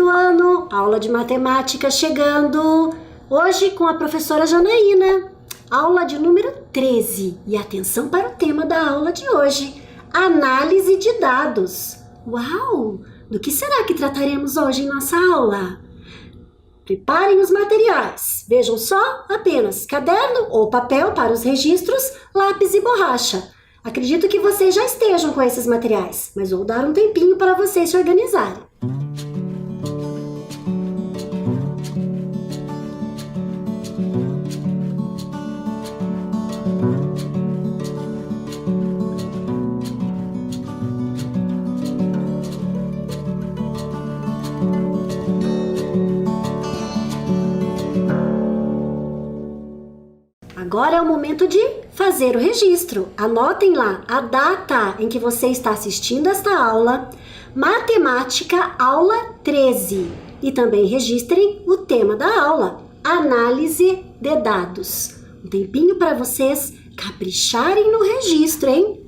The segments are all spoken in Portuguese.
do ano, aula de matemática chegando. Hoje com a professora Janaína, aula de número 13. E atenção para o tema da aula de hoje, análise de dados. Uau! Do que será que trataremos hoje em nossa aula? Preparem os materiais. Vejam só, apenas caderno ou papel para os registros, lápis e borracha. Acredito que vocês já estejam com esses materiais, mas vou dar um tempinho para vocês se organizarem. Agora é o momento de fazer o registro. Anotem lá a data em que você está assistindo esta aula, matemática aula 13. E também registrem o tema da aula, análise de dados. Um tempinho para vocês capricharem no registro, hein?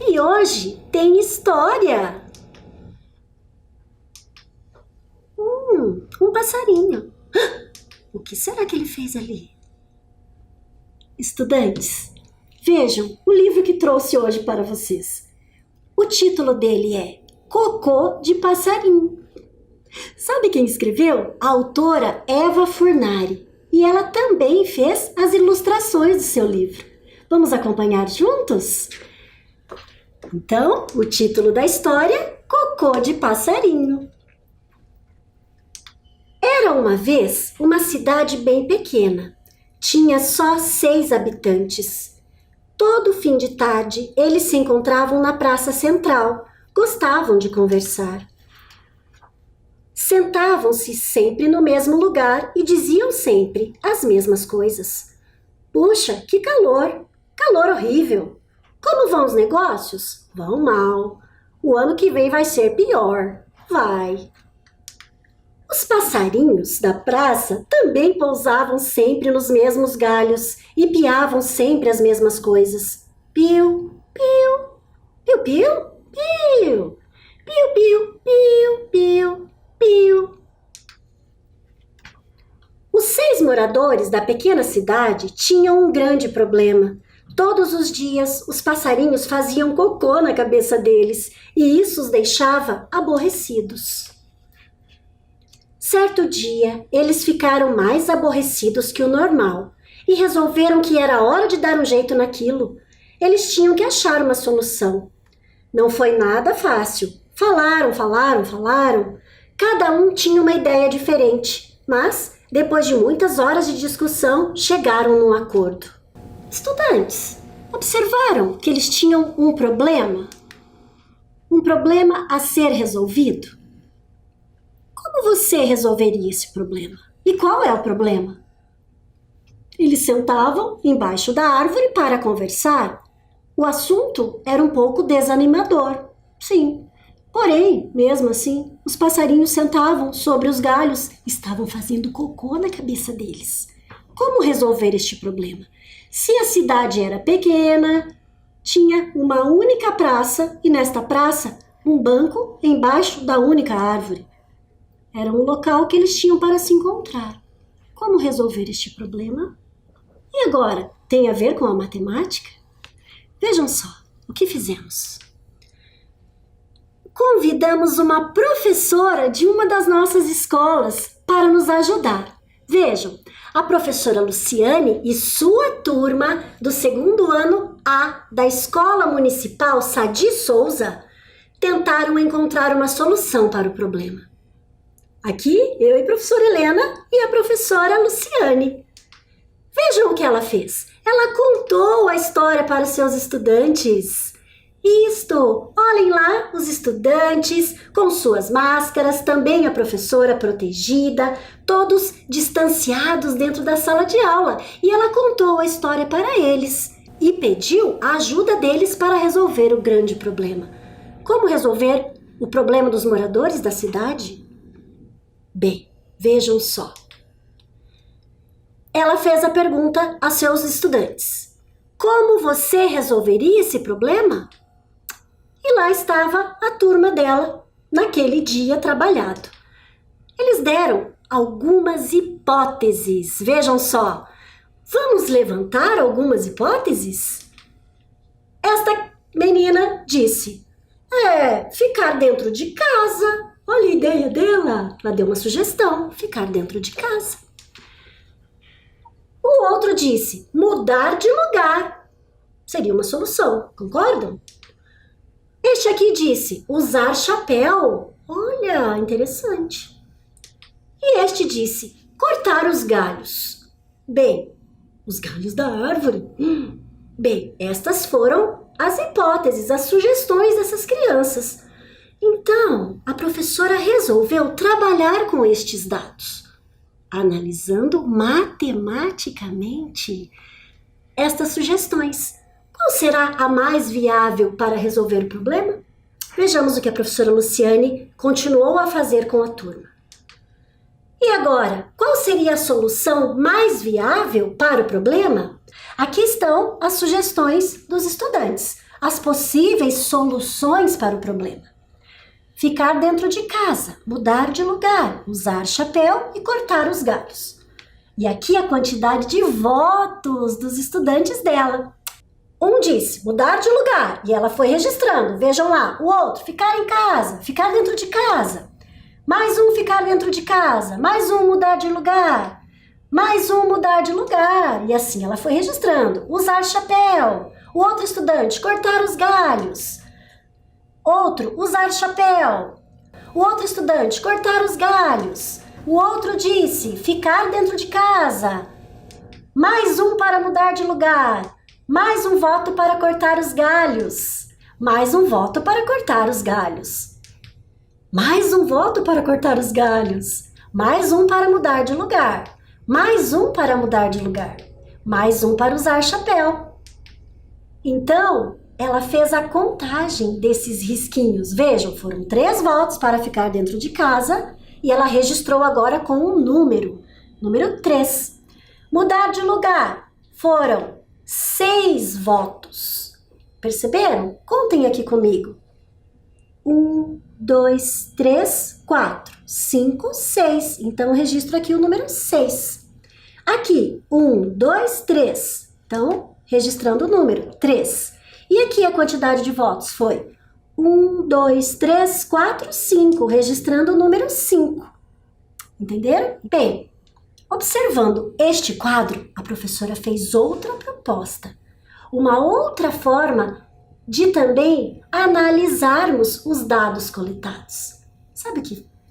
E hoje tem história. Um passarinho. O que será que ele fez ali? Estudantes, vejam o livro que trouxe hoje para vocês. O título dele é Cocô de Passarinho. Sabe quem escreveu? A autora Eva Furnari. E ela também fez as ilustrações do seu livro. Vamos acompanhar juntos? Então, o título da história, Cocô de Passarinho. Era uma vez uma cidade bem pequena. Tinha só 6 habitantes. Todo fim de tarde, eles se encontravam na praça central. Gostavam de conversar. Sentavam-se sempre no mesmo lugar e diziam sempre as mesmas coisas. Puxa, que calor! Calor horrível! Como vão os negócios? Vão mal. O ano que vem vai ser pior. Vai. Os passarinhos da praça também pousavam sempre nos mesmos galhos e piavam sempre as mesmas coisas. Piu, piu, piu, piu, piu, piu, piu, piu, piu, piu. Os 6 moradores da pequena cidade tinham um grande problema. Todos os dias, os passarinhos faziam cocô na cabeça deles e isso os deixava aborrecidos. Certo dia, eles ficaram mais aborrecidos que o normal e resolveram que era hora de dar um jeito naquilo. Eles tinham que achar uma solução. Não foi nada fácil. Falaram. Cada um tinha uma ideia diferente, mas, depois de muitas horas de discussão, chegaram num acordo. Estudantes, observaram que eles tinham um problema? Um problema a ser resolvido? Como você resolveria esse problema? E qual é o problema? Eles sentavam embaixo da árvore para conversar. O assunto era um pouco desanimador, sim. Porém, mesmo assim, os passarinhos sentavam sobre os galhos, estavam fazendo cocô na cabeça deles. Como resolver este problema? Se a cidade era pequena, tinha uma única praça e nesta praça um banco embaixo da única árvore. Era um local que eles tinham para se encontrar. Como resolver este problema? E agora, tem a ver com a matemática? Vejam só o que fizemos. Convidamos uma professora de uma das nossas escolas para nos ajudar. Vejam, a professora Luciane e sua turma do segundo ano A da Escola Municipal Sadi Souza tentaram encontrar uma solução para o problema. Aqui, eu e a professora Helena e a professora Luciane. Vejam o que ela fez. Ela contou a história para os seus estudantes. Isto, olhem lá os estudantes com suas máscaras, também a professora protegida, todos distanciados dentro da sala de aula. E ela contou a história para eles e pediu a ajuda deles para resolver o grande problema. Como resolver o problema dos moradores da cidade? Bem, vejam só. Ela fez a pergunta a seus estudantes. Como você resolveria esse problema? E lá estava a turma dela, naquele dia trabalhado. Eles deram algumas hipóteses. Vejam só. Vamos levantar algumas hipóteses? Esta menina disse, ficar dentro de casa. Olha a ideia dela. Ela deu uma sugestão, ficar dentro de casa. O outro disse, mudar de lugar. Seria uma solução, concordam? Este aqui disse, usar chapéu. Olha, interessante. E este disse, cortar os galhos. Bem, os galhos da árvore. Bem, estas foram as hipóteses, as sugestões dessas crianças. Então, a professora resolveu trabalhar com estes dados, analisando matematicamente estas sugestões. Qual será a mais viável para resolver o problema? Vejamos o que a professora Luciane continuou a fazer com a turma. E agora, qual seria a solução mais viável para o problema? Aqui estão as sugestões dos estudantes, as possíveis soluções para o problema. Ficar dentro de casa, mudar de lugar, usar chapéu e cortar os galhos. E aqui a quantidade de votos dos estudantes dela. Um disse mudar de lugar e ela foi registrando, vejam lá. O outro, ficar em casa, ficar dentro de casa. Mais um, ficar dentro de casa. Mais um, mudar de lugar. Mais um, mudar de lugar. E assim ela foi registrando. Usar chapéu. O outro estudante, cortar os galhos. Outro, usar chapéu. O outro estudante, cortar os galhos. O outro disse, ficar dentro de casa. Mais um para mudar de lugar. Mais um voto para cortar os galhos. Mais um voto para cortar os galhos. Mais um voto para cortar os galhos. Mais um para mudar de lugar. Mais um para mudar de lugar. Mais um para usar chapéu. Então, ela fez a contagem desses risquinhos. Vejam, foram 3 votos para ficar dentro de casa e ela registrou agora com um número 3. Mudar de lugar, foram 6 votos. Perceberam? Contem aqui comigo. 1, 2, 3, 4, 5, 6. Então, eu registro aqui o número 6. Aqui, 1, 2, 3. Então, registrando o número 3. E aqui a quantidade de votos foi 1, 2, 3, 4, 5, registrando o número 5. Entenderam? Bem, observando este quadro, a professora fez outra proposta. Uma outra forma de também analisarmos os dados coletados. Sabe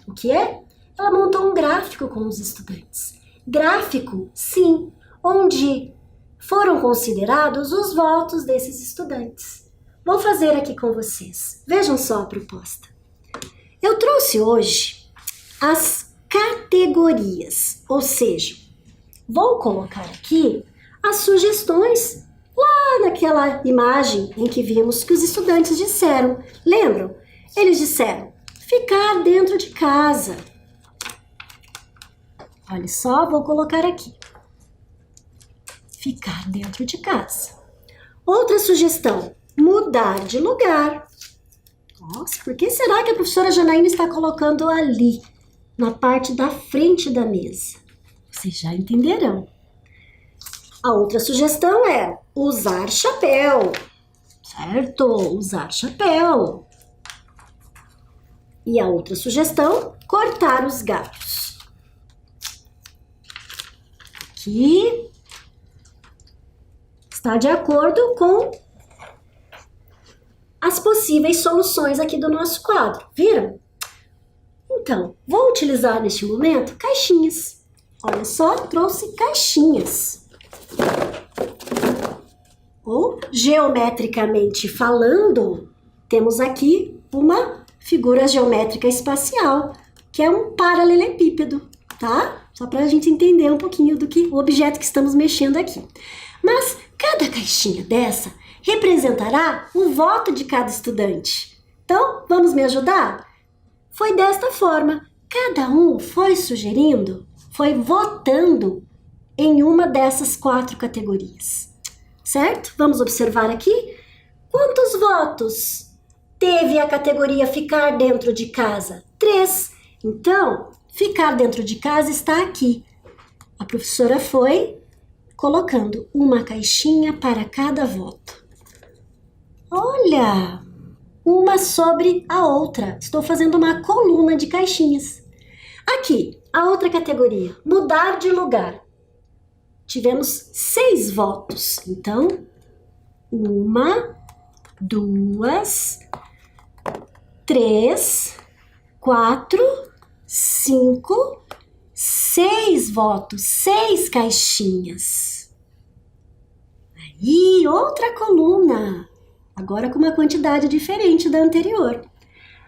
o que é? Ela montou um gráfico com os estudantes. Gráfico, sim, onde foram considerados os votos desses estudantes. Vou fazer aqui com vocês. Vejam só a proposta. Eu trouxe hoje as categorias, ou seja, vou colocar aqui as sugestões lá naquela imagem em que vimos que os estudantes disseram. Lembram? Eles disseram ficar dentro de casa. Olha só, vou colocar aqui. ficar dentro de casa. Outra sugestão, mudar de lugar. Nossa, por que será que a professora Janaína está colocando ali, na parte da frente da mesa? Vocês já entenderão. A outra sugestão é usar chapéu, certo? Usar chapéu. E a outra sugestão, cortar os galhos. Aqui está de acordo com as possíveis soluções aqui do nosso quadro, viram? Então, vou utilizar neste momento caixinhas. Olha só, trouxe caixinhas. Ou, geometricamente falando, temos aqui uma figura geométrica espacial, que é um paralelepípedo, tá? Só para a gente entender um pouquinho do que o objeto que estamos mexendo aqui. Mas cada caixinha dessa representará o voto de cada estudante. Então, vamos me ajudar? Foi desta forma. Cada um foi sugerindo, foi votando em uma dessas 4 categorias. Certo? Vamos observar aqui. Quantos votos teve a categoria ficar dentro de casa? 3. Então, ficar dentro de casa está aqui. A professora foi colocando uma caixinha para cada voto. Olha, uma sobre a outra. Estou fazendo uma coluna de caixinhas. Aqui, a outra categoria, mudar de lugar. Tivemos 6 votos. Então, 1, 2, 3, 4, 5, 6 votos, 6 caixinhas. Aí, outra coluna. Agora com uma quantidade diferente da anterior.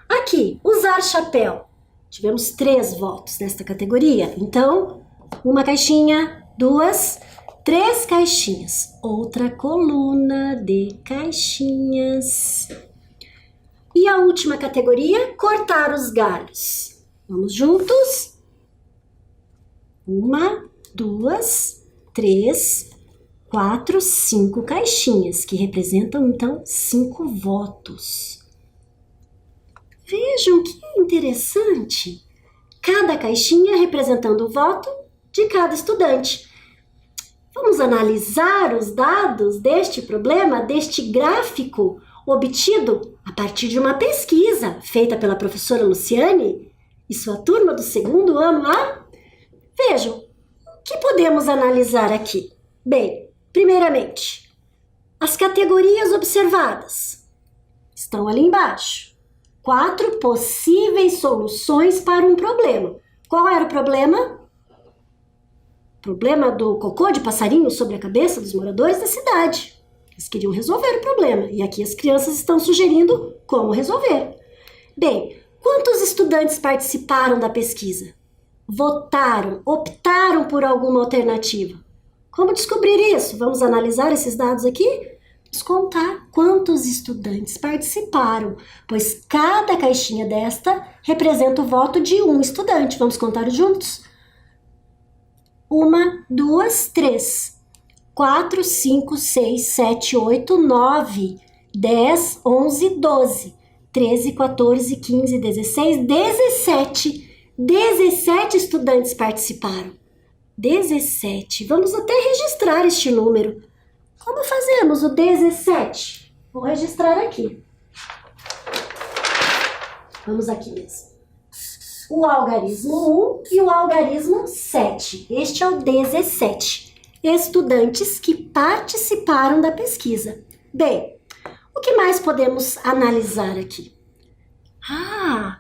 Aqui, usar chapéu. Tivemos 3 votos nesta categoria. Então, uma caixinha, 2, 3 caixinhas. Outra coluna de caixinhas. E a última categoria, cortar os galhos. Vamos juntos? 1, 2, 3, 4, 5 caixinhas, que representam, então, 5 votos. Vejam que interessante. Cada caixinha representando o voto de cada estudante. Vamos analisar os dados deste problema, deste gráfico obtido a partir de uma pesquisa feita pela professora Luciane e sua turma do 2º ano A? Vejam, o que podemos analisar aqui? Bem, primeiramente, as categorias observadas estão ali embaixo. 4 possíveis soluções para um problema. Qual era o problema? Problema do cocô de passarinho sobre a cabeça dos moradores da cidade. Eles queriam resolver o problema. E aqui as crianças estão sugerindo como resolver. Bem, quantos estudantes participaram da pesquisa? Votaram, optaram por alguma alternativa. Como descobrir isso? Vamos analisar esses dados aqui? Vamos contar quantos estudantes participaram, pois cada caixinha desta representa o voto de um estudante. Vamos contar juntos? 1, 2, 3, 4, 5, 6, 7, 8, 9, 10, 11, 12, 13, 14, 15, 16, 17. 17 estudantes participaram. 17. Vamos até registrar este número. Como fazemos o 17? Vou registrar aqui. Vamos aqui mesmo. O algarismo 1 e o algarismo 7. Este é o 17. Estudantes que participaram da pesquisa. Bem, o que mais podemos analisar aqui?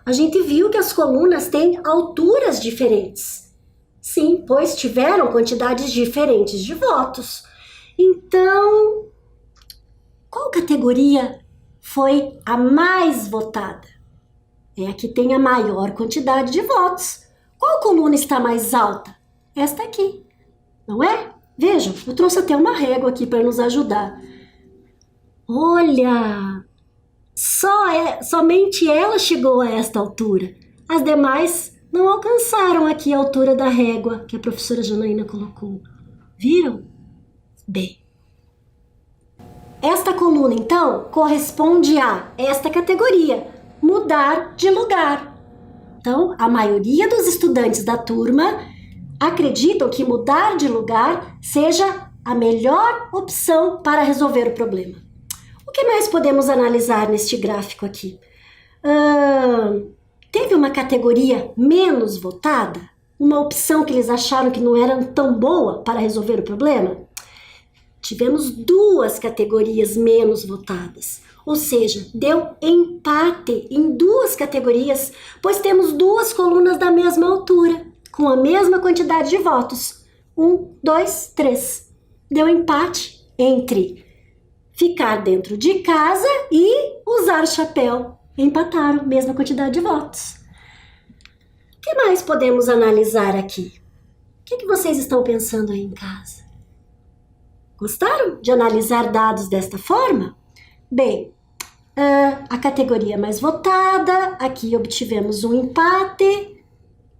A gente viu que as colunas têm alturas diferentes. Sim, pois tiveram quantidades diferentes de votos. Então, qual categoria foi a mais votada? É a que tem a maior quantidade de votos. Qual coluna está mais alta? Esta aqui, não é? Vejam, eu trouxe até uma régua aqui para nos ajudar. Olha, somente ela chegou a esta altura. As demais não alcançaram aqui a altura da régua que a professora Janaína colocou. Viram? Bem, esta coluna, então, corresponde a esta categoria, mudar de lugar. Então, a maioria dos estudantes da turma acreditam que mudar de lugar seja a melhor opção para resolver o problema. O que mais podemos analisar neste gráfico aqui? Teve uma categoria menos votada? Uma opção que eles acharam que não era tão boa para resolver o problema? Tivemos duas categorias menos votadas, ou seja, deu empate em duas categorias, pois temos duas colunas da mesma altura, com a mesma quantidade de votos. 1, 2, 3. Deu empate entre ficar dentro de casa e usar chapéu. Empataram, mesma quantidade de votos. O que mais podemos analisar aqui? O que vocês estão pensando aí em casa? Gostaram de analisar dados desta forma? Bem, a categoria mais votada, aqui obtivemos um empate.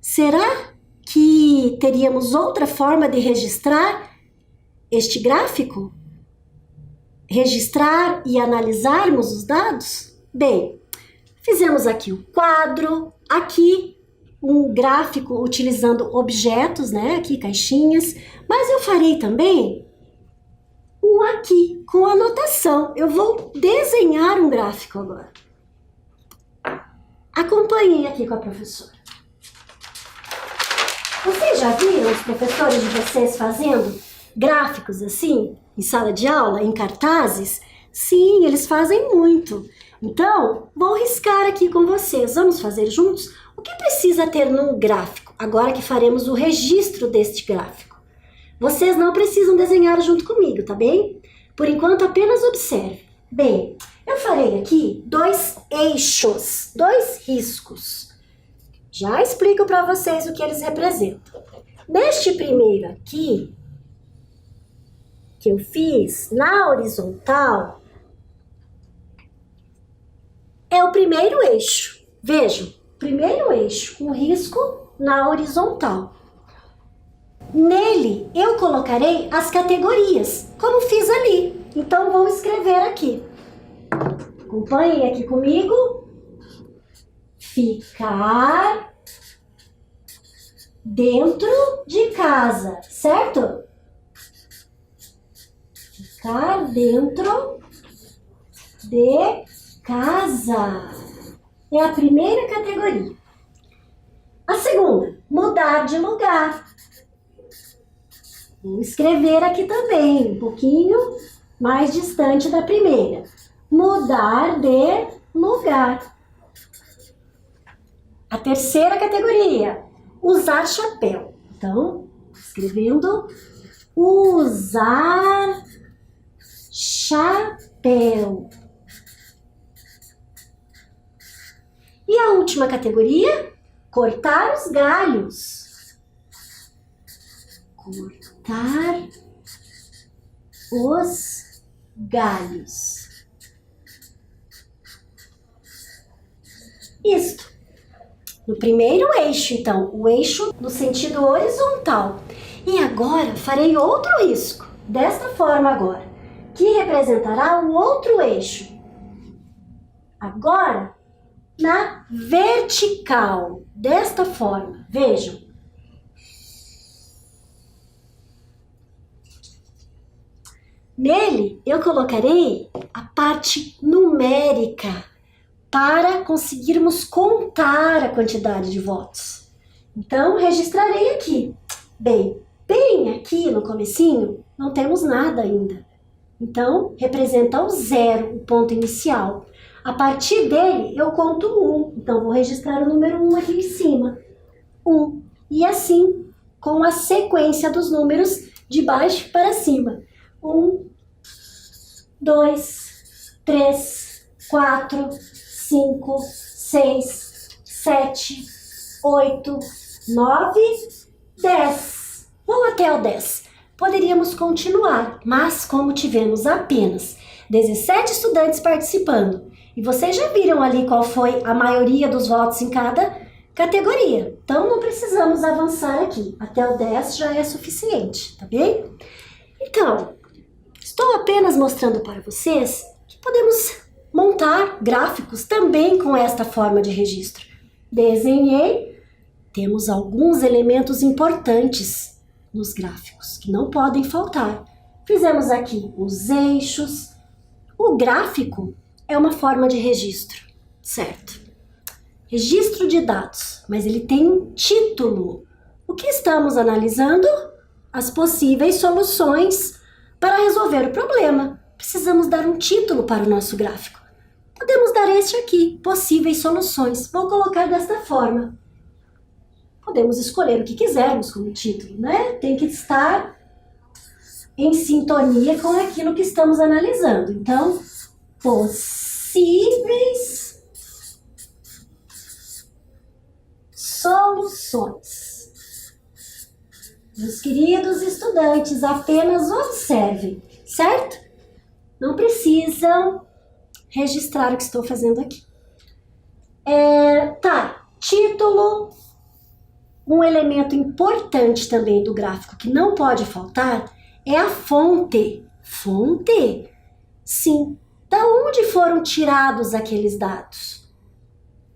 Será que teríamos outra forma de registrar este gráfico? Registrar e analisarmos os dados? Bem, fizemos aqui o quadro, aqui um gráfico utilizando objetos, né? Aqui caixinhas, mas eu farei também um aqui com anotação. Eu vou desenhar um gráfico agora. Acompanhem aqui com a professora. Vocês já viram os professores de vocês fazendo gráficos assim, em sala de aula, em cartazes? Sim, eles fazem muito. Então, vou riscar aqui com vocês. Vamos fazer juntos? O que precisa ter num gráfico, agora que faremos o registro deste gráfico? Vocês não precisam desenhar junto comigo, tá bem? Por enquanto, apenas observe. Bem, eu farei aqui dois eixos, dois riscos. Já explico para vocês o que eles representam. Neste primeiro aqui, que eu fiz na horizontal, é o primeiro eixo. Vejam, primeiro eixo, um risco na horizontal. Nele, eu colocarei as categorias, como fiz ali. Então, vou escrever aqui. Acompanhem aqui comigo. Ficar dentro de casa, certo? Ficar dentro de casa. É a primeira categoria. A segunda, mudar de lugar. Vou escrever aqui também, um pouquinho mais distante da primeira. Mudar de lugar. A terceira categoria, usar chapéu. Então, escrevendo usar chapéu. E a última categoria, cortar os galhos. Cortar os galhos. Isto. No primeiro eixo, então, o eixo no sentido horizontal. E agora farei outro risco, desta forma agora, que representará o outro eixo. Agora, na vertical, desta forma. Vejam. Nele, eu colocarei a parte numérica para conseguirmos contar a quantidade de votos. Então, registrarei aqui. Bem aqui no comecinho, não temos nada ainda. Então, representa o zero, o ponto inicial. A partir dele, eu conto 1. Então, vou registrar o número 1 aqui em cima. 1. E assim, com a sequência dos números de baixo para cima. 1, 2, 3, 4, 5, 6, 7, 8, 9, 10. Vou até o 10. Poderíamos continuar, mas como tivemos apenas 17 estudantes participando, e vocês já viram ali qual foi a maioria dos votos em cada categoria. Então, não precisamos avançar aqui. Até o 10 já é suficiente, tá bem? Então, Estou apenas mostrando para vocês que podemos montar gráficos também com esta forma de registro. Desenhei, temos alguns elementos importantes nos gráficos que não podem faltar. Fizemos aqui os eixos. O gráfico é uma forma de registro, certo? Registro de dados, mas ele tem um título. O que estamos analisando? As possíveis soluções para resolver o problema. Precisamos dar um título para o nosso gráfico. Podemos dar este aqui, possíveis soluções. Vou colocar desta forma. Podemos escolher o que quisermos como título, né? Tem que estar em sintonia com aquilo que estamos analisando. Então, possíveis soluções. Meus queridos estudantes, apenas observem, certo? Não precisam registrar o que estou fazendo aqui. Título. Um elemento importante também do gráfico que não pode faltar é a fonte. Fonte? Sim. Da onde foram tirados aqueles dados?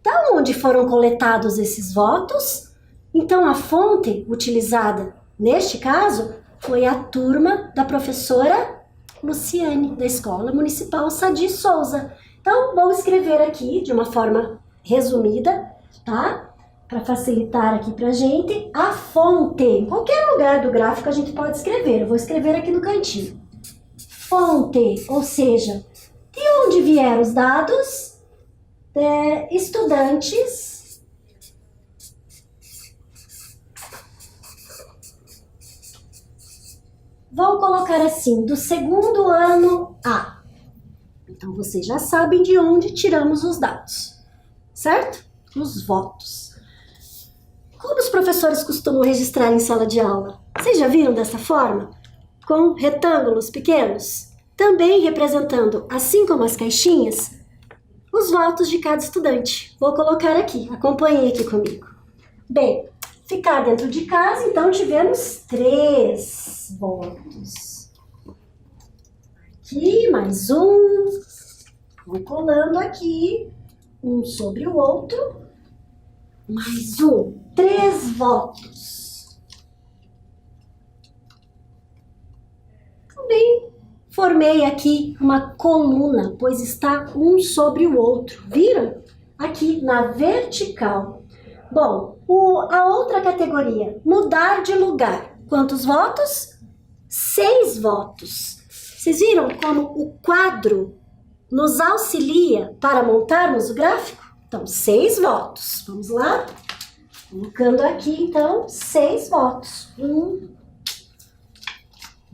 Da onde foram coletados esses votos? Então, a fonte utilizada, neste caso, foi a turma da professora Luciane, da Escola Municipal Sadi Souza. Então, vou escrever aqui de uma forma resumida, tá? Para facilitar aqui pra gente, a fonte. Em qualquer lugar do gráfico a gente pode escrever. Eu vou escrever aqui no cantinho. Fonte, ou seja, de onde vieram os dados? Estudantes vou colocar assim, do segundo ano A. Então, vocês já sabem de onde tiramos os dados, certo? Os votos. Como os professores costumam registrar em sala de aula? Vocês já viram dessa forma? Com retângulos pequenos? Também representando, assim como as caixinhas, os votos de cada estudante. Vou colocar aqui, acompanhem aqui comigo. Bem, ficar dentro de casa, então tivemos 3 votos. Aqui, mais um. Vou colando aqui, um sobre o outro. Mais um. 3 votos. Também formei aqui uma coluna, pois está um sobre o outro. Viram? Aqui na vertical. Bom, a outra categoria, mudar de lugar. Quantos votos? 6 votos. Vocês viram como o quadro nos auxilia para montarmos o gráfico? Então, 6 votos. Vamos lá? Colocando aqui, então, 6 votos. 1,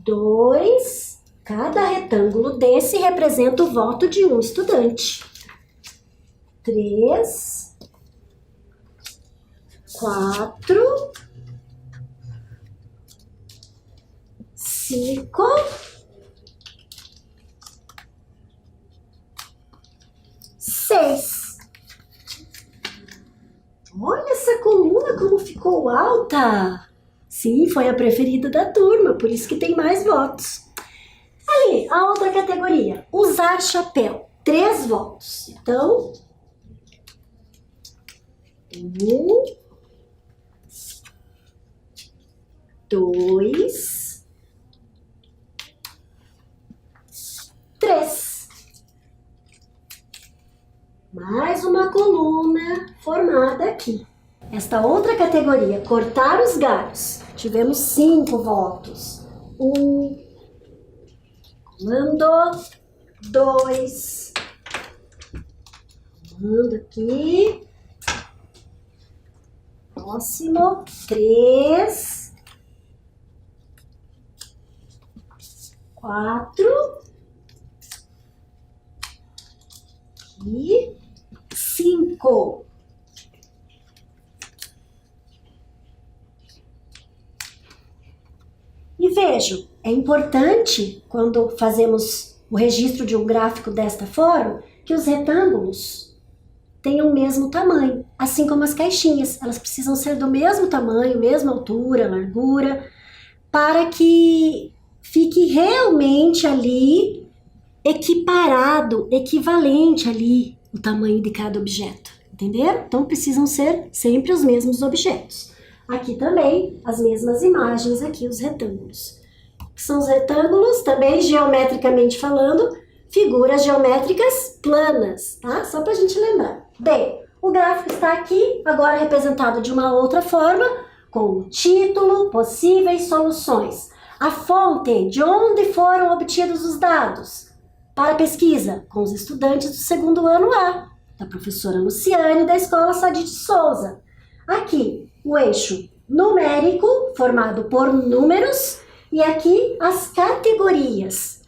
2, cada retângulo desse representa o voto de um estudante. 3, 4, 5, 6. Olha essa coluna como ficou alta. Sim, foi a preferida da turma, por isso que tem mais votos. Ali, a outra categoria, usar chapéu. 3 votos. Então, 1, 2, 3. Mais uma coluna formada aqui. Esta outra categoria, cortar os galhos. Tivemos 5 votos. 1, colando, 2, colando aqui. Próximo, 3, 4 e 5. E vejam, é importante quando fazemos o registro de um gráfico desta forma, que os retângulos tenham o mesmo tamanho, assim como as caixinhas. Elas precisam ser do mesmo tamanho, mesma altura, largura, para que fique realmente ali equiparado, equivalente ali o tamanho de cada objeto, entenderam? Então precisam ser sempre os mesmos objetos. Aqui também as mesmas imagens, aqui os retângulos. Que são os retângulos, também geometricamente falando, figuras geométricas planas, tá? Só para a gente lembrar. Bem, o gráfico está aqui, agora representado de uma outra forma, com o título, possíveis soluções. A fonte, de onde foram obtidos os dados para a pesquisa, com os estudantes do segundo ano A, da professora Luciane, da Escola Sadi de Souza. Aqui, o eixo numérico, formado por números, e aqui as categorias,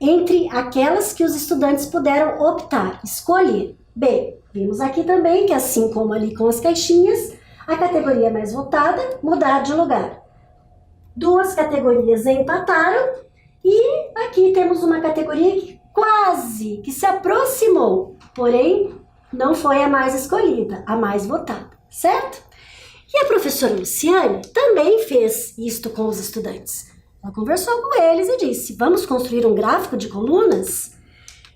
entre aquelas que os estudantes puderam optar, escolher. Bem, vimos aqui também que, assim como ali com as caixinhas, a categoria mais votada, mudar de lugar. Duas categorias empataram e aqui temos uma categoria que quase, que se aproximou, porém não foi a mais escolhida, a mais votada, certo? E a professora Luciane também fez isto com os estudantes. Ela conversou com eles e disse, vamos construir um gráfico de colunas?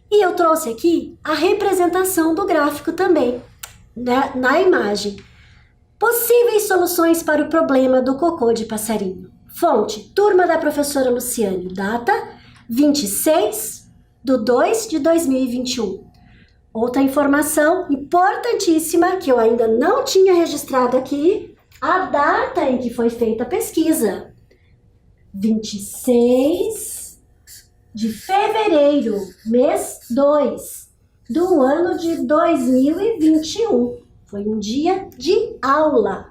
E eu trouxe aqui a representação do gráfico também, na imagem. Possíveis soluções para o problema do cocô de passarinho. Fonte, turma da professora Luciane, data 26/2/2021. Outra informação importantíssima que eu ainda não tinha registrado aqui, a data em que foi feita a pesquisa. 26 de fevereiro, mês 2 do ano de 2021. Foi um dia de aula.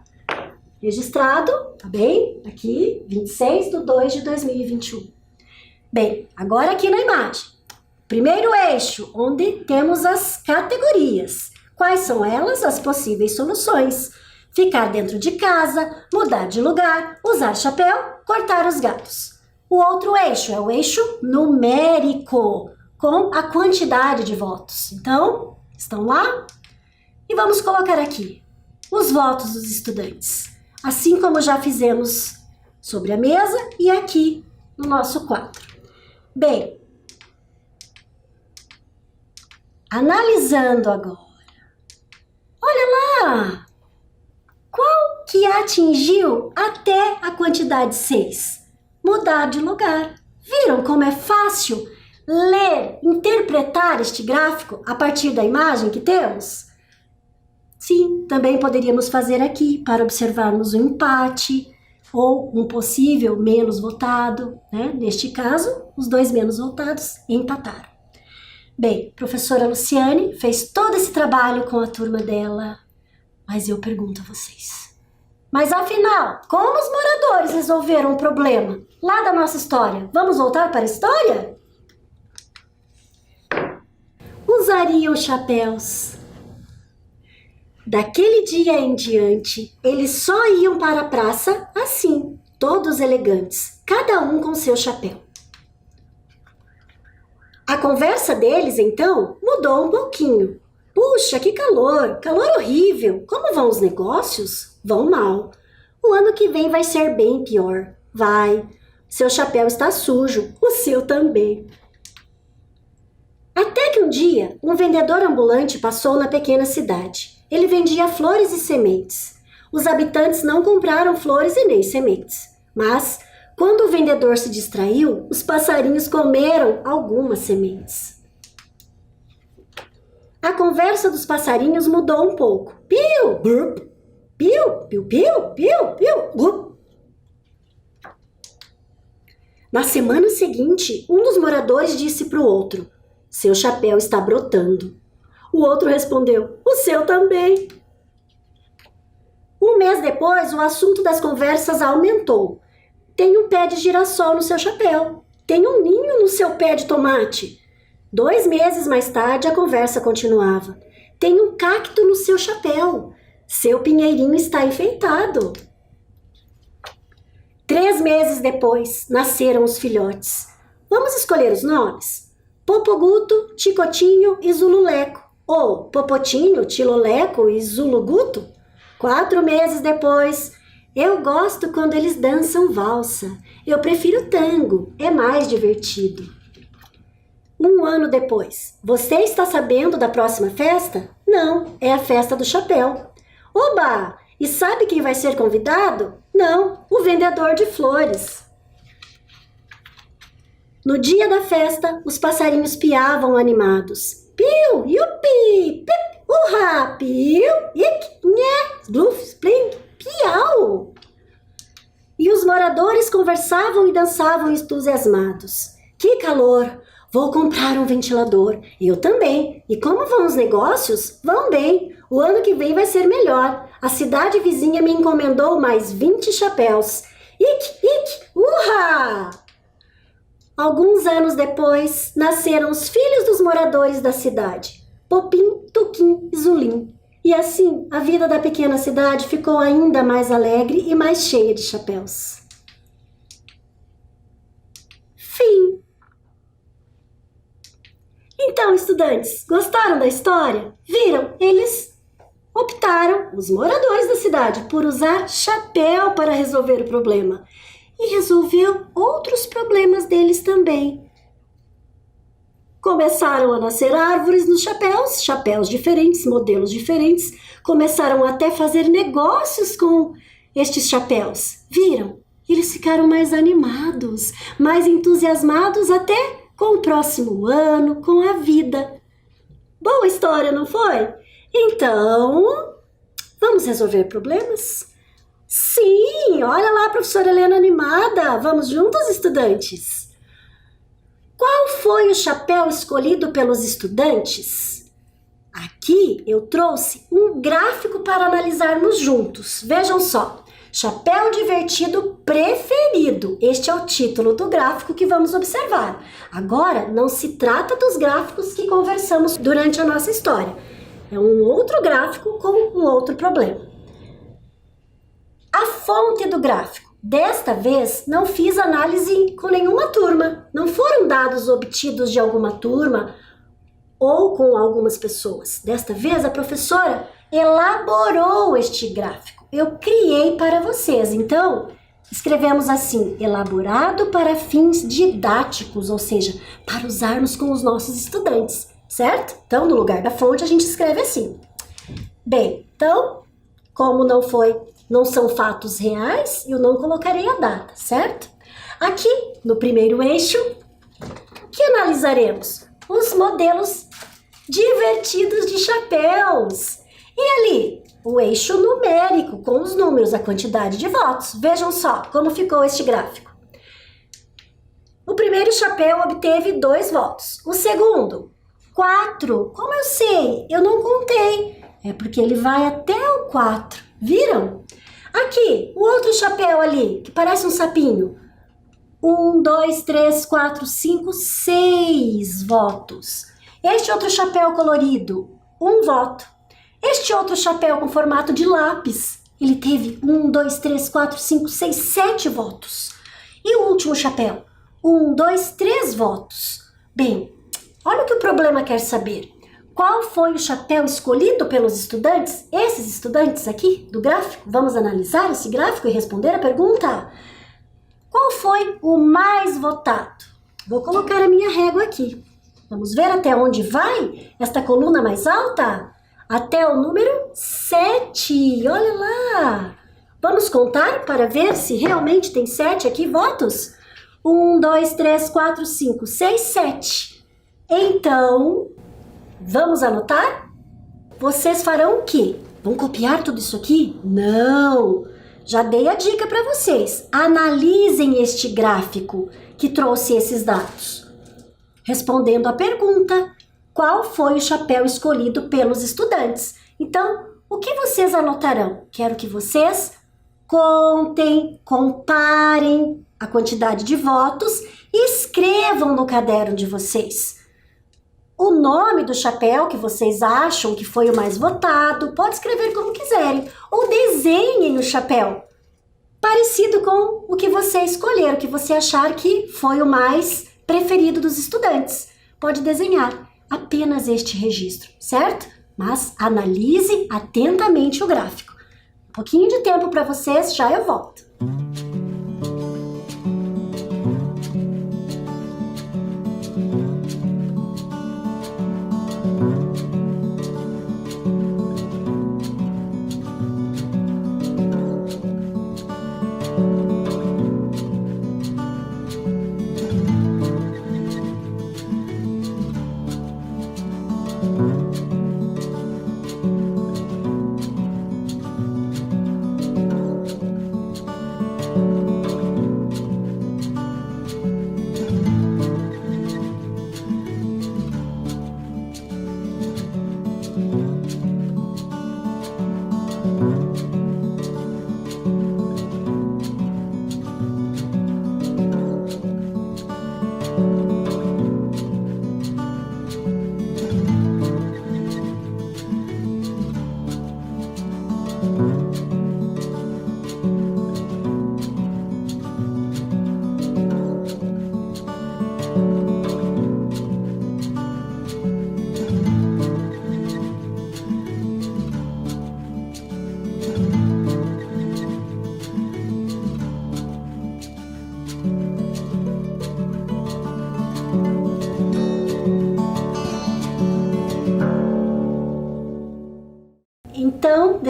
Registrado, tá bem? Aqui, 26/2/2021. Bem, agora aqui na imagem. Primeiro eixo, onde temos as categorias. Quais são elas? As possíveis soluções. Ficar dentro de casa, mudar de lugar, usar chapéu, cortar os gatos. O outro eixo é o eixo numérico, com a quantidade de votos. Então, estão lá? E vamos colocar aqui os votos dos estudantes. Assim como já fizemos sobre a mesa e aqui no nosso quadro. Bem, analisando agora. Olha lá! Qual que atingiu até a quantidade 6? Mudar de lugar. Viram como é fácil ler, interpretar este gráfico a partir da imagem que temos? Sim, também poderíamos fazer aqui para observarmos um empate ou um possível menos votado, né? Neste caso, os dois menos votados empataram. Bem, professora Luciane fez todo esse trabalho com a turma dela, mas eu pergunto a vocês. Mas afinal, como os moradores resolveram o problema lá da nossa história? Vamos voltar para a história? Usariam chapéus. Daquele dia em diante, eles só iam para a praça assim, todos elegantes, cada um com seu chapéu. A conversa deles, então, mudou um pouquinho. Puxa, que calor, calor horrível. Como vão os negócios? Vão mal. O ano que vem vai ser bem pior. Vai. Seu chapéu está sujo, o seu também. Até que um dia, um vendedor ambulante passou na pequena cidade. Ele vendia flores e sementes. Os habitantes não compraram flores e nem sementes. Mas, quando o vendedor se distraiu, os passarinhos comeram algumas sementes. A conversa dos passarinhos mudou um pouco. Piu, burp, piu, piu, piu, piu, piu, burp. Na semana seguinte, um dos moradores disse para o outro: seu chapéu está brotando. O outro respondeu: o seu também. Um mês depois, o assunto das conversas aumentou. Tem um pé de girassol no seu chapéu. Tem um ninho no seu pé de tomate. 2 meses mais tarde, a conversa continuava. Tem um cacto no seu chapéu. Seu pinheirinho está enfeitado. 3 meses depois, nasceram os filhotes. Vamos escolher os nomes? Popoguto, Ticotinho e Zululeco. Ou Popotinho, Tiloleco e Zuluguto? 4 meses depois, eu gosto quando eles dançam valsa. Eu prefiro tango, é mais divertido. 1 ano depois, você está sabendo da próxima festa? Não, é a festa do chapéu. Oba! E sabe quem vai ser convidado? Não, o vendedor de flores. No dia da festa, os passarinhos piavam animados. Piu, yupi, pip, urra, piu, ik, nhé, gluf, spling, piau. E os moradores conversavam e dançavam entusiasmados. Que calor! Vou comprar um ventilador. Eu também. E como vão os negócios? Vão bem. O ano que vem vai ser melhor. A cidade vizinha me encomendou mais 20 chapéus. Ik, urra! Alguns anos depois, nasceram os filhos dos moradores da cidade. Popim, Tuquim e Zulim. E assim, a vida da pequena cidade ficou ainda mais alegre e mais cheia de chapéus. Fim. Então, estudantes, gostaram da história? Viram? Eles optaram, os moradores da cidade, por usar chapéu para resolver o problema. E resolveu outros problemas deles também. Começaram a nascer árvores nos chapéus, chapéus diferentes, modelos diferentes. Começaram até a fazer negócios com estes chapéus. Viram? Eles ficaram mais animados, mais entusiasmados até com o próximo ano, com a vida. Boa história, não foi? Então, vamos resolver problemas? Sim, olha lá a professora Helena animada. Vamos juntos, estudantes? Qual foi o chapéu escolhido pelos estudantes? Aqui eu trouxe um gráfico para analisarmos juntos. Vejam só. Chapéu divertido preferido. Este é o título do gráfico que vamos observar. Agora, não se trata dos gráficos que conversamos durante a nossa história. É um outro gráfico com um outro problema. A fonte do gráfico. Desta vez, não fiz análise com nenhuma turma. Não foram dados obtidos de alguma turma ou com algumas pessoas. Desta vez, a professora elaborou este gráfico. Eu criei para vocês. Então, escrevemos assim, elaborado para fins didáticos, ou seja, para usarmos com os nossos estudantes, certo? Então, no lugar da fonte, a gente escreve assim. Bem, então, como não são fatos reais, eu não colocarei a data, certo? Aqui, no primeiro eixo, o que analisaremos? Os modelos divertidos de chapéus. E ali, o eixo numérico, com os números, a quantidade de votos. Vejam só como ficou este gráfico. O primeiro chapéu obteve 2 votos. O segundo, 4. Como eu sei? Eu não contei. É porque ele vai até o 4. Viram? Aqui, o outro chapéu ali, que parece um sapinho. 1, 2, 3, 4, 5, 6 votos. Este outro chapéu colorido, 1 voto. Este outro chapéu com formato de lápis, ele teve 1, 2, 3, 4, 5, 6, 7 votos. E o último chapéu, 1, 2, 3 votos. Bem, olha o que o problema quer saber. Qual foi o chapéu escolhido pelos estudantes? Esses estudantes aqui do gráfico. Vamos analisar esse gráfico e responder a pergunta. Qual foi o mais votado? Vou colocar a minha régua aqui. Vamos ver até onde vai esta coluna mais alta? Até o número 7. Olha lá. Vamos contar para ver se realmente tem 7 aqui votos? 1, 2, 3, 4, 5, 6, 7. Então, vamos anotar? Vocês farão o quê? Vão copiar tudo isso aqui? Não! Já dei a dica para vocês. Analisem este gráfico que trouxe esses dados. Respondendo à pergunta, qual foi o chapéu escolhido pelos estudantes? Então, o que vocês anotarão? Quero que vocês contem, comparem a quantidade de votos e escrevam no caderno de vocês o nome do chapéu que vocês acham que foi o mais votado. Pode escrever como quiserem. Ou desenhem o chapéu parecido com o que você escolher, o que você achar que foi o mais preferido dos estudantes. Pode desenhar apenas este registro, certo? Mas analise atentamente o gráfico. Um pouquinho de tempo para vocês, já eu volto.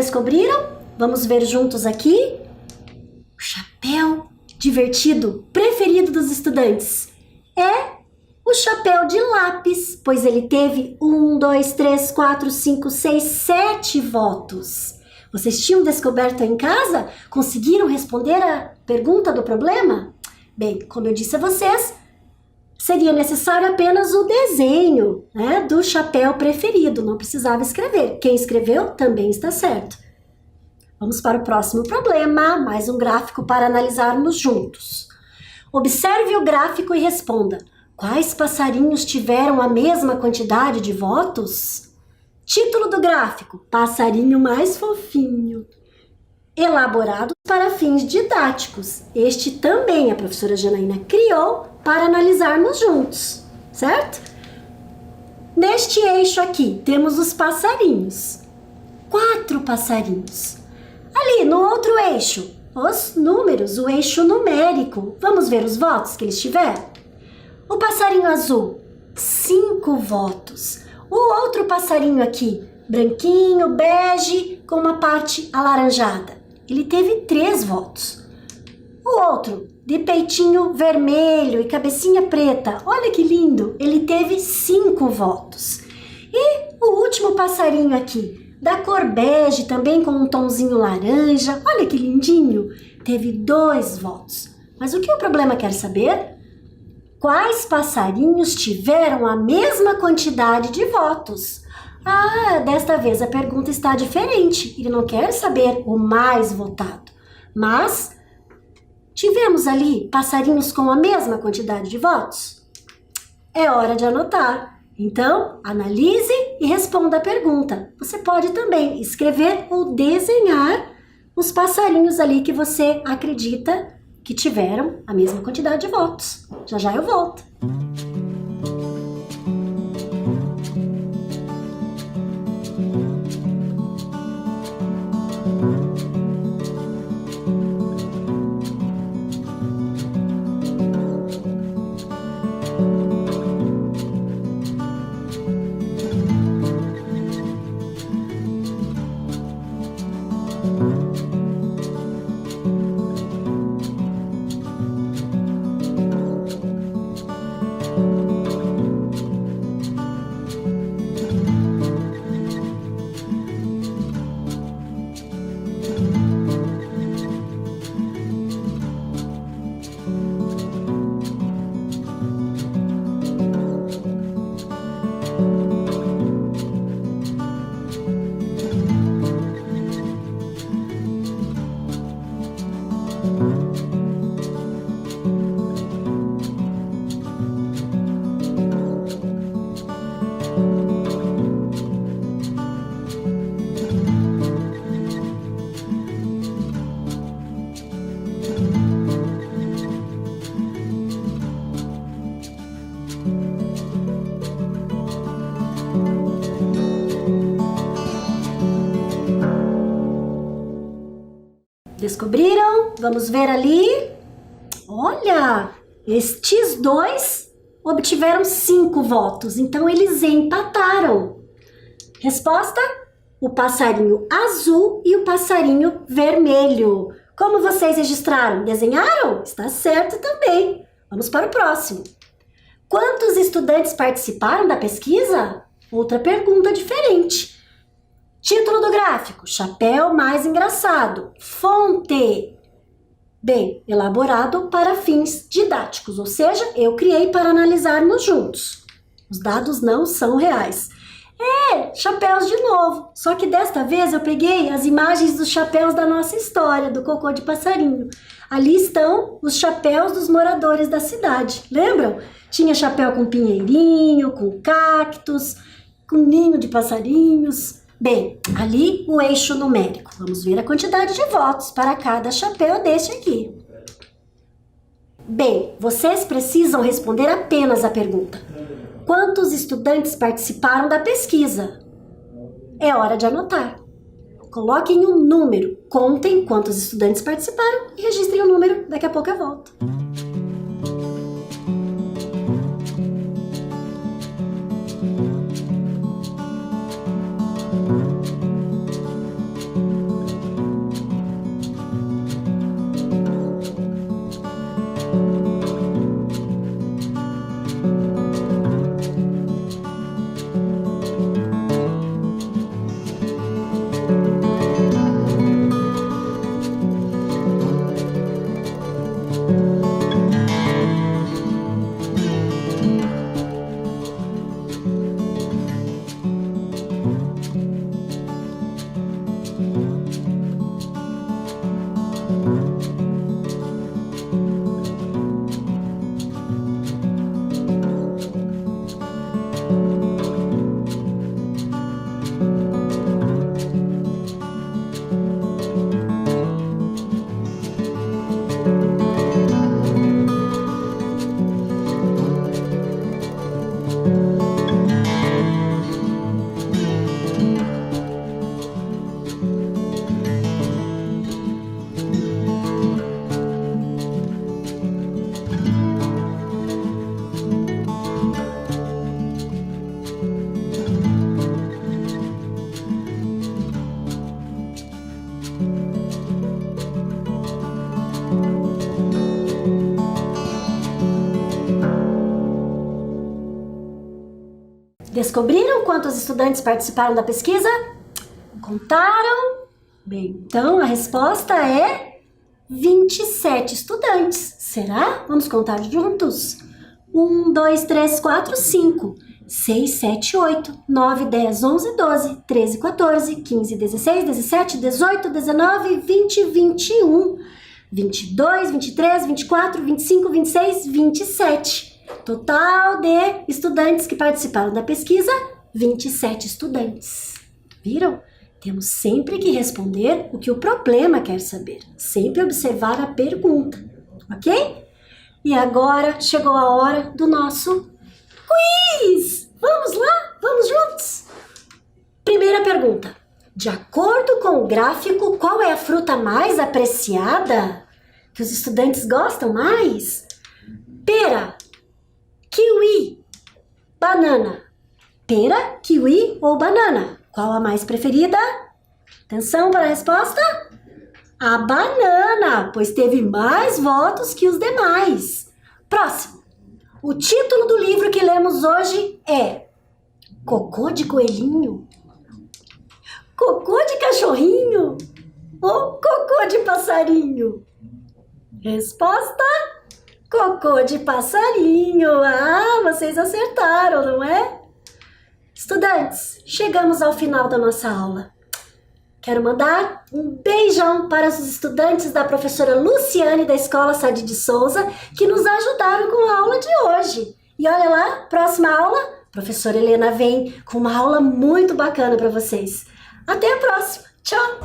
descobriram? Vamos ver juntos aqui. O chapéu divertido preferido dos estudantes é o chapéu de lápis, pois ele teve 1, 2, 3, 4, 5, 6, 7 votos. Vocês tinham descoberto em casa? Conseguiram responder a pergunta do problema? Bem, como eu disse a vocês, seria necessário apenas o desenho, né, do chapéu preferido, não precisava escrever. Quem escreveu também está certo. Vamos para o próximo problema, mais um gráfico para analisarmos juntos. Observe o gráfico e responda: quais passarinhos tiveram a mesma quantidade de votos? Título do gráfico: Passarinho mais fofinho. Elaborado para fins didáticos. Este também a professora Janaína criou para analisarmos juntos, certo? Neste eixo aqui temos os passarinhos. 4 passarinhos. Ali no outro eixo, os números, o eixo numérico. Vamos ver os votos que eles tiveram? O passarinho azul, 5 votos. O outro passarinho aqui, branquinho, bege, com uma parte alaranjada, ele teve 3 votos. O outro, de peitinho vermelho e cabecinha preta, olha que lindo, ele teve 5 votos. E o último passarinho aqui, da cor bege, também com um tomzinho laranja, olha que lindinho, teve 2 votos. Mas o que o problema quer saber? Quais passarinhos tiveram a mesma quantidade de votos? Ah, desta vez a pergunta está diferente. Ele não quer saber o mais votado. Mas tivemos ali passarinhos com a mesma quantidade de votos? É hora de anotar. Então, analise e responda a pergunta. Você pode também escrever ou desenhar os passarinhos ali que você acredita que tiveram a mesma quantidade de votos. Já já eu volto. Descobriram? Vamos ver ali. Olha, estes 2 obtiveram 5 votos, então eles empataram. Resposta: o passarinho azul e o passarinho vermelho. Como vocês registraram? Desenharam? Está certo também. Vamos para o próximo. Quantos estudantes participaram da pesquisa? Outra pergunta diferente. Título do gráfico: Chapéu mais engraçado. Fonte: bem, elaborado para fins didáticos, ou seja, eu criei para analisarmos juntos. Os dados não são reais. Chapéus de novo, só que desta vez eu peguei as imagens dos chapéus da nossa história, do cocô de passarinho. Ali estão os chapéus dos moradores da cidade, lembram? Tinha chapéu com pinheirinho, com cactos, com ninho de passarinhos. Bem, ali o eixo numérico. Vamos ver a quantidade de votos para cada chapéu deste aqui. Bem, vocês precisam responder apenas a pergunta: quantos estudantes participaram da pesquisa? É hora de anotar. Coloquem um número, contem quantos estudantes participaram e registrem o número. Daqui a pouco eu volto. Descobriram quantos estudantes participaram da pesquisa? Contaram? Bem, então a resposta é 27 estudantes. Será? Vamos contar juntos? 1, 2, 3, 4, 5, 6, 7, 8, 9, 10, 11, 12, 13, 14, 15, 16, 17, 18, 19, 20, 21, 22, 23, 24, 25, 26, 27. Total de estudantes que participaram da pesquisa, 27 estudantes. Viram? Temos sempre que responder o que o problema quer saber. Sempre observar a pergunta, ok? E agora chegou a hora do nosso quiz! Vamos lá? Vamos juntos? Primeira pergunta. De acordo com o gráfico, qual é a fruta mais apreciada? Que os estudantes gostam mais? Pera, kiwi, banana. Pera, kiwi ou banana? Qual a mais preferida? Atenção para a resposta. A banana, pois teve mais votos que os demais. Próximo. O título do livro que lemos hoje é Cocô de Coelhinho, Cocô de Cachorrinho ou Cocô de Passarinho? Resposta: Cocô de Passarinho. Ah, vocês acertaram, não é? Estudantes, chegamos ao final da nossa aula. Quero mandar um beijão para os estudantes da professora Luciane da Escola Sadi de Souza, que nos ajudaram com a aula de hoje. E olha lá, próxima aula, a professora Helena vem com uma aula muito bacana para vocês. Até a próxima. Tchau!